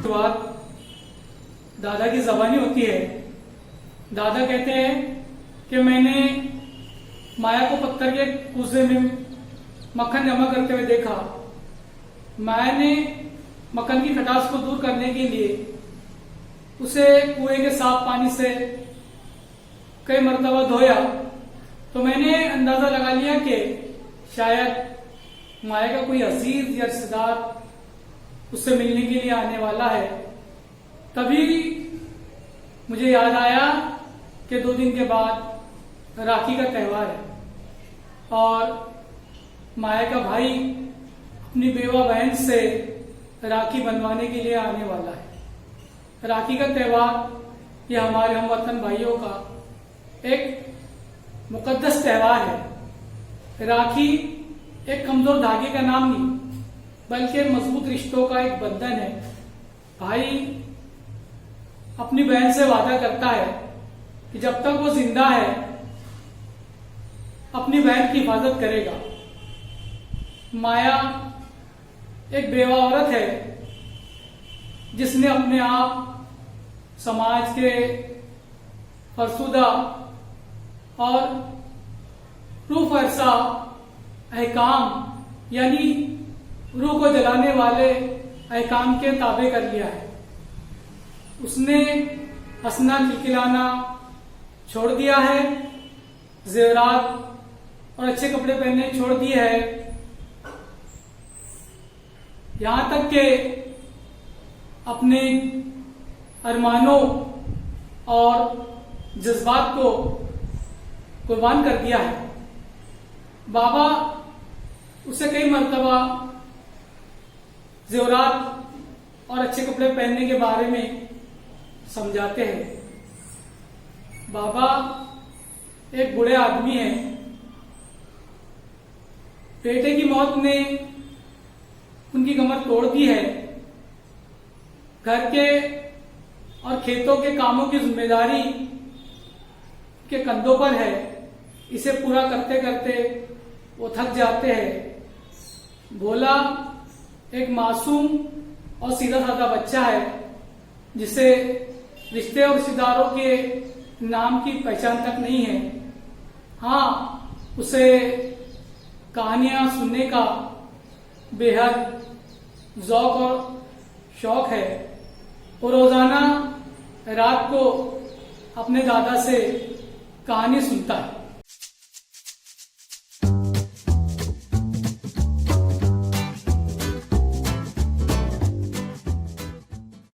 शुरुआत दादा की ज़बानी होती है। दादा कहते हैं कि मैंने माया को पत्थर के कुएं में मक्खन जमा करते हुए देखा। माया ने मक्खन की खटास को दूर करने के लिए उसे कुएं के साफ पानी से कई मर्तबा धोया, तो मैंने अंदाजा लगा लिया कि शायद माया का कोई अजीज या रिश्तेदार उससे मिलने के लिए आने वाला है। तभी मुझे याद आया कि 2 दिन के बाद राखी का त्योहार है और माया का भाई अपनी बेवा बहन से राखी बनवाने के लिए आने वाला है। राखी का त्योहार ये हमारे हमवतन भाइयों का एक मुकद्दस त्योहार है। राखी एक कमजोर धागे का नाम नहीं बल्कि मजबूत रिश्तों का एक बंधन है। भाई अपनी बहन से वादा करता है कि जब तक वो जिंदा है अपनी बहन की हिफाजत करेगा। माया एक बेवा औरत है जिसने अपने आप समाज के फरसुदा और रूह फरसा अहकाम यानी रूह को जलाने वाले अहकाम के ताबे कर लिया है। उसने हंसना खिलखिलाना छोड़ दिया है, जेवरात और अच्छे कपड़े पहनने छोड़ दिए है। यहां तक कि अपने अरमानों और जज्बात को कुर्बान कर दिया है। बाबा उसे कई मर्तबा जेवरात और अच्छे कपड़े पहनने के बारे में समझाते हैं। बाबा एक बूढ़े आदमी हैं। बेटे की मौत ने उनकी कमर तोड़ दी है। घर के और खेतों के कामों की जिम्मेदारी के कंधों पर है। इसे पूरा करते करते वो थक जाते हैं। भोला एक मासूम और सीधा साधा बच्चा है जिसे रिश्ते और रिश्तेदारों के नाम की पहचान तक नहीं है। हाँ, उसे कहानियां सुनने का बेहद ज़ौक और शौक है। वो रोजाना रात को अपने दादा से कहानी सुनता है।